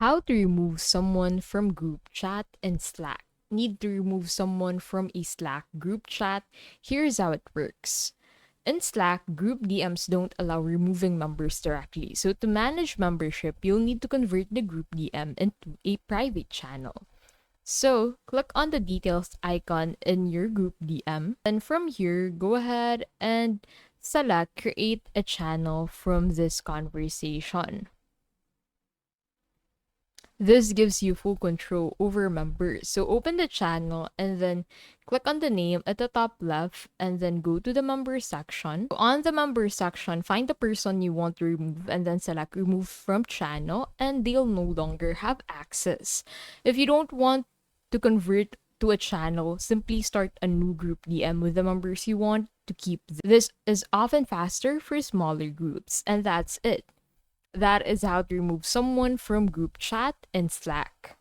How to remove someone from group chat in Slack. Need to remove someone from a Slack group chat? Here's how it works. In Slack, group DMs don't allow removing members directly. So to manage membership, you'll need to convert the group DM into a private channel. So click on the details icon in your group DM. And from here, go ahead and select create a channel from this conversation. This gives you full control over members. So open the channel and then click on the name at the top left and then go to the member section. On the member section, find the person you want to remove and then select remove from channel and they'll no longer have access. If you don't want to convert to a channel, simply start a new group DM with the members you want to keep. This is often faster for smaller groups, and that's it. That is how to remove someone from group chat in Slack.